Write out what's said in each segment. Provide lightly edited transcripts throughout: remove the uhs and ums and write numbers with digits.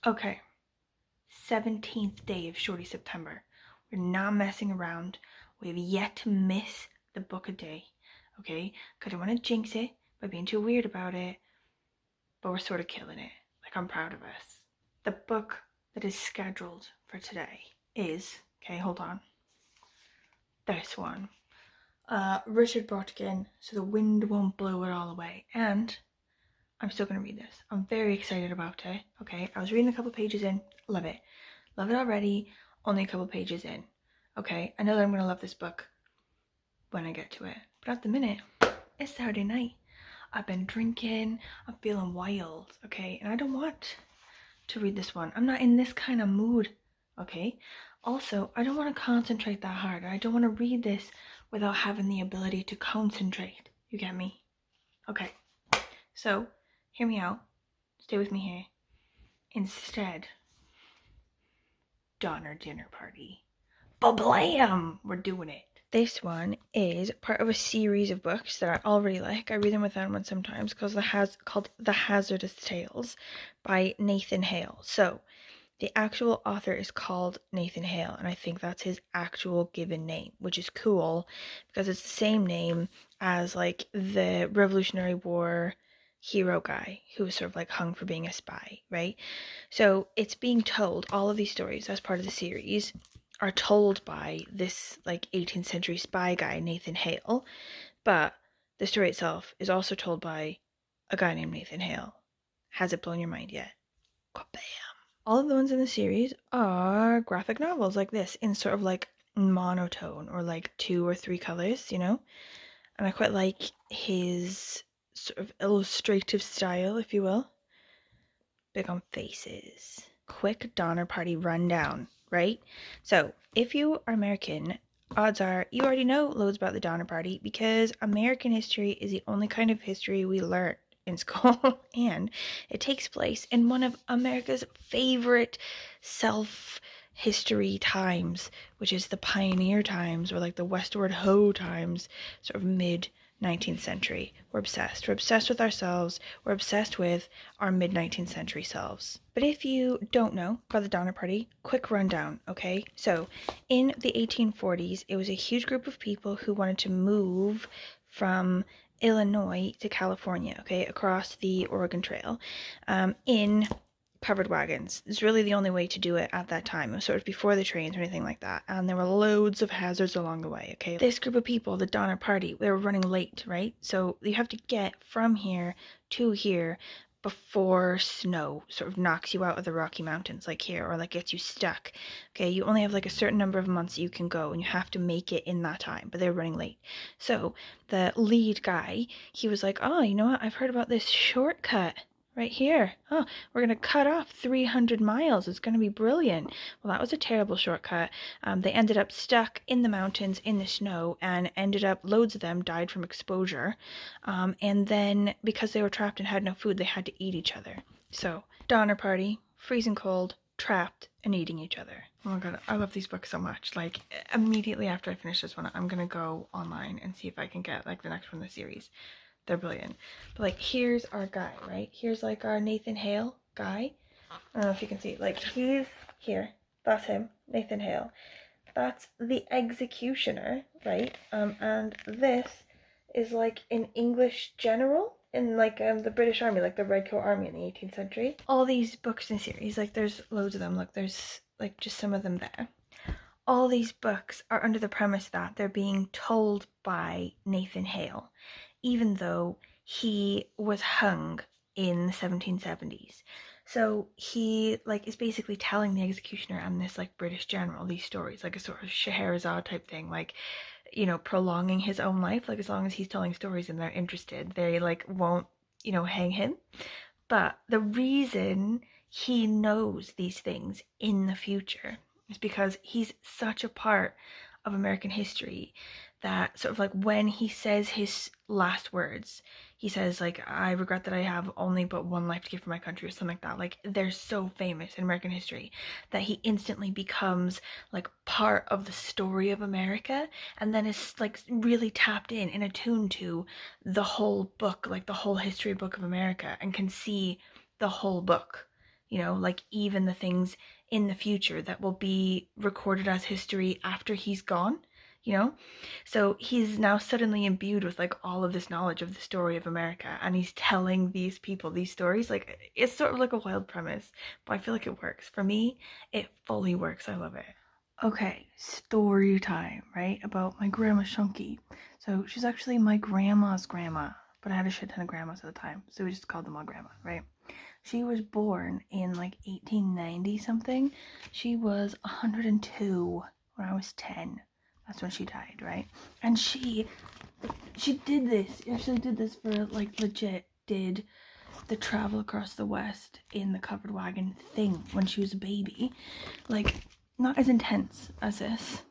Okay, 17th day of Shorty September. We're not messing around. We have yet to miss the book a day, okay? Because I don't want to jinx it by being too weird about it, but we're sort of killing it. Like, I'm proud of us. The book that is scheduled for today is, okay, hold on, this one. Richard Botkin, So the Wind Won't Blow It All Away. And I'm still going to read this. I'm very excited about it, okay? I was reading a couple pages in. Love it. Love it already. Only a couple pages in, okay? I know that I'm going to love this book when I get to it. But at the minute, it's Saturday night. I've been drinking. I'm feeling wild, okay? And I don't want to read this one. I'm not in this kind of mood, okay? Also, I don't want to concentrate that hard. I don't want to read this without having the ability to concentrate. You get me? Okay. So, hear me out. Stay with me here. Instead, Donner dinner party. Ba-blam! We're doing it. This one is part of a series of books that I already like. I read them with Emma sometimes called The Hazardous Tales by Nathan Hale. So, the actual author is called Nathan Hale, and I think that's his actual given name, which is cool because it's the same name as like the Revolutionary War hero guy who was sort of like hung for being a spy, right? So it's being told, all of these stories as part of the series are told by this like 18th century spy guy, Nathan Hale, but the story itself is also told by a guy named Nathan Hale. Has it blown your mind yet? Bam! All of the ones in the series are graphic novels like this in sort of like monotone or like 2 or 3 colors, you know? And I quite like his sort of illustrative style, if you will. Big on faces. Quick Donner Party rundown, right? So, if you are American, odds are you already know loads about the Donner Party because American history is the only kind of history we learn in school, and it takes place in one of America's favorite self-history times, which is the pioneer times, or like the Westward Ho times, sort of mid 19th century. We're obsessed with ourselves. We're obsessed with our mid 19th century selves. But if you don't know about the Donner Party, quick rundown, okay? So in the 1840s, it was a huge group of people who wanted to move from Illinois to California, okay, across the Oregon Trail, in covered wagons. It's really the only way to do it at that time. It was sort of before the trains or anything like that, and there were loads of hazards along the way, okay? This group of people, the Donner Party, they were running late, right? So you have to get from here to here before snow sort of knocks you out of the Rocky Mountains, like here, or like gets you stuck, okay? You only have like a certain number of months you can go, and you have to make it in that time, but they're running late. So the lead guy, he was like, oh, you know what? I've heard about this shortcut right here. Oh, we're going to cut off 300 miles. It's going to be brilliant. Well, that was a terrible shortcut. They ended up stuck in the mountains in the snow, and ended up, loads of them died from exposure. And then because they were trapped and had no food, they had to eat each other. So, Donner Party, freezing cold, trapped, and eating each other. Oh my god, I love these books so much. Like, immediately after I finish this one, I'm going to go online and see if I can get like the next one in the series. They're brilliant. But like, here's our guy, right? Here's like our Nathan Hale guy. I don't know if you can see, like, he's here. That's him, Nathan Hale. that's the executioner, right? And this is like an English general in like the British Army, like the Red Coat Army in the 18th century. All these books and series, like there's loads of them. Look, there's like just some of them there. All these books are under the premise that they're being told by Nathan Hale, even though he was hung in the 1770s. So he like is basically telling the executioner and this like British general these stories, like a sort of Scheherazade type thing, like, you know, prolonging his own life. Like as long as he's telling stories and they're interested, they like won't, you know, hang him. But the reason he knows these things in the future is because he's such a part of American history that sort of like when he says his last words, he says like, I regret that I have only but one life to give for my country, or something like that. Like they're so famous in American history that he instantly becomes like part of the story of America, and then is like really tapped in attuned to the whole book, like the whole history book of America, and can see the whole book, you know, like even the things in the future that will be recorded as history after he's gone, you know? So he's now suddenly imbued with like all of this knowledge of the story of America, and he's telling these people these stories. Like it's sort of like a wild premise, but I feel like it works. For me, it fully works. I love it. Okay, story time, right? About my grandma Shunky. So she's actually my grandma's grandma, but I had a shit ton of grandmas at the time, so we just called them all grandma, right? She was born in like 1890 something. She was 102 when I was 10. That's when she died, right? And she did this, actually did this for like legit, did the travel across the West in the covered wagon thing when she was a baby. Like not as intense as this,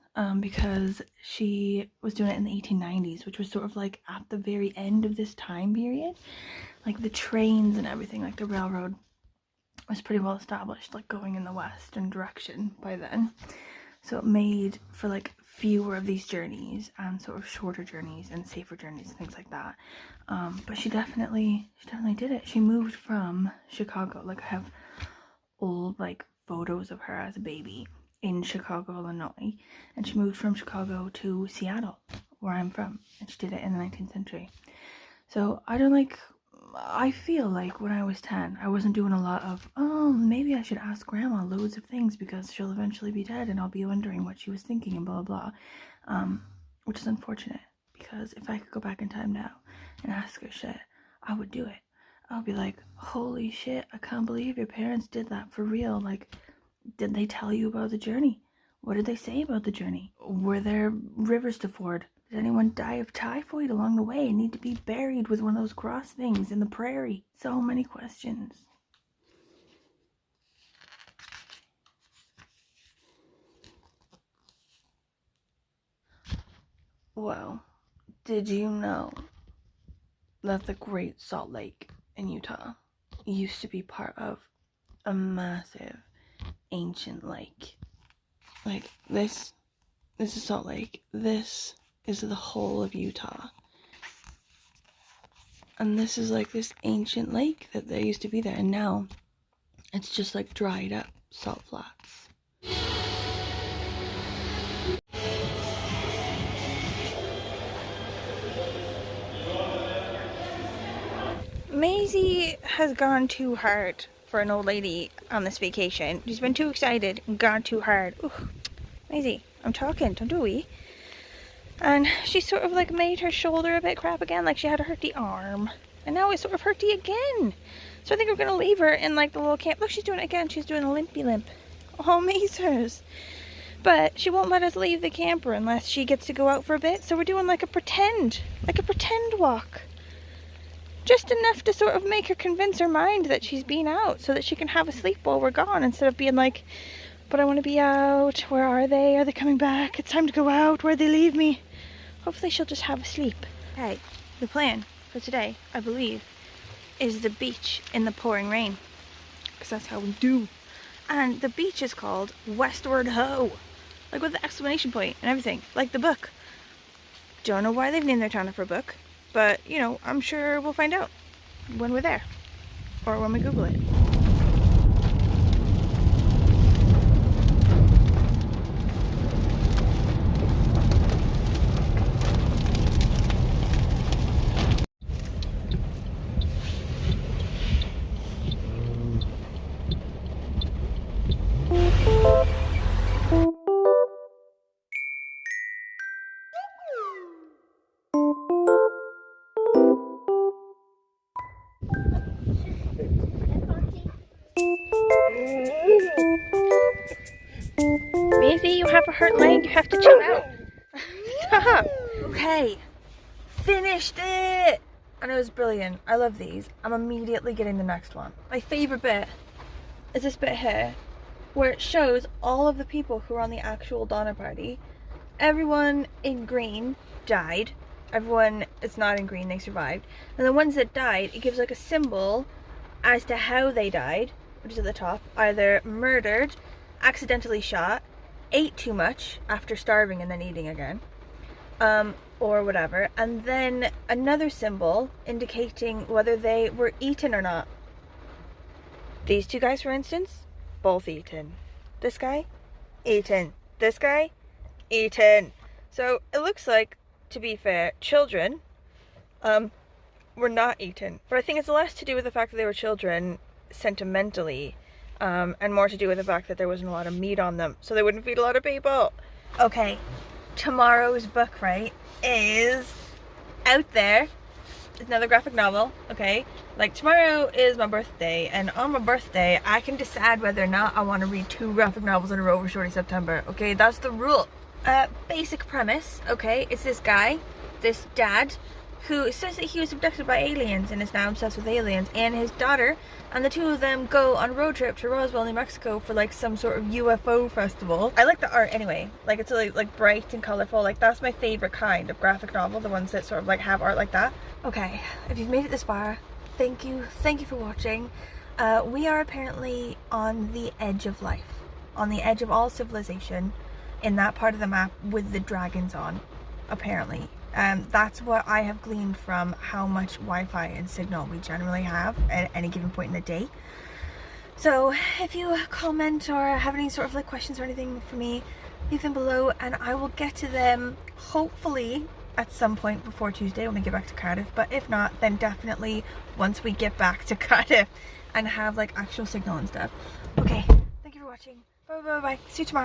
because she was doing it in the 1890s, which was sort of like at the very end of this time period. Like the trains and everything, like the railroad was pretty well established, like going in the western direction by then. So it made for like fewer of these journeys and sort of shorter journeys and safer journeys and things like that. But she definitely did it. She moved from Chicago. Like I have old like photos of her as a baby in Chicago, Illinois, and she moved from Chicago to Seattle, where I'm from, and she did it in the 19th century. So I feel like when I was 10, I wasn't doing a lot of, oh, maybe I should ask grandma loads of things because she'll eventually be dead and I'll be wondering what she was thinking and blah, blah, blah. Which is unfortunate, because if I could go back in time now and ask her shit, I would do it. I'll be like, holy shit, I can't believe your parents did that for real. Like, did they tell you about the journey? What did they say about the journey? Were there rivers to ford? Did anyone die of typhoid along the way and need to be buried with one of those cross things in the prairie? So many questions. Well, did you know that the Great Salt Lake in Utah used to be part of a massive ancient lake? Like this is Salt Lake. This is the whole of Utah. And this is like this ancient lake that there used to be there, and now it's just like dried up salt flats. Maisy has gone too hard for an old lady on this vacation. She's been too excited and gone too hard. Ooh, Maisy, I'm talking, don't do a wee. And she sort of like made her shoulder a bit crap again, like she had a hurty arm. And now it's sort of hurty again. So I think we're gonna leave her in like the little camp. Look, she's doing it again. She's doing a limpy limp. Oh, Mazers. But she won't let us leave the camper unless she gets to go out for a bit. So we're doing like a pretend walk. Just enough to sort of make her convince her mind that she's been out so that she can have a sleep while we're gone, instead of being like, but I want to be out. Where are they? Are they coming back? It's time to go out. Where'd they leave me? Hopefully she'll just have a sleep. Okay, the plan for today, I believe, is the beach in the pouring rain. Because that's how we do. And the beach is called Westward Ho. Like with the exclamation point and everything. Like the book. Don't know why they've named their town after a book. But, you know, I'm sure we'll find out when we're there. Or when we Google it. Maisy, you have a hurt leg. You have to chill out. Stop. Okay. Finished it. And it was brilliant. I love these. I'm immediately getting the next one. My favorite bit is this bit here, where it shows all of the people who were on the actual Donner Party. Everyone in green died. Everyone that's not in green, they survived. And the ones that died, it gives like a symbol as to how they died, which is at the top. Either murdered, accidentally shot, ate too much after starving and then eating again, or whatever. And then another symbol indicating whether they were eaten or not. These two guys, for instance, both eaten. This guy, eaten. This guy, eaten. So it looks like, to be fair, children were not eaten. But I think it's less to do with the fact that they were children sentimentally, and more to do with the fact that there wasn't a lot of meat on them, so they wouldn't feed a lot of people. Okay, tomorrow's book, right, is out there. It's another graphic novel, okay? Like, tomorrow is my birthday, and on my birthday, I can decide whether or not I want to read 2 graphic novels in a row for Shorty September, okay? That's the rule. Basic premise, okay? It's this guy, this dad, who says that he was abducted by aliens and is now obsessed with aliens, and his daughter, and the two of them go on a road trip to Roswell, New Mexico for like some sort of UFO festival. I like the art anyway, like it's really like bright and colorful. Like, that's my favorite kind of graphic novel, the ones that sort of like have art like that. Okay, if you've made it this far, thank you for watching. We are apparently on the edge of life, on the edge of all civilization, in that part of the map with the dragons on, apparently. That's what I have gleaned from how much Wi-Fi and signal we generally have at any given point in the day. So if you comment or have any sort of like questions or anything for me, leave them below and I will get to them hopefully at some point before Tuesday when we get back to Cardiff. But if not, then definitely once we get back to Cardiff and have like actual signal and stuff. Okay, thank you for watching. Bye bye bye bye. See you tomorrow.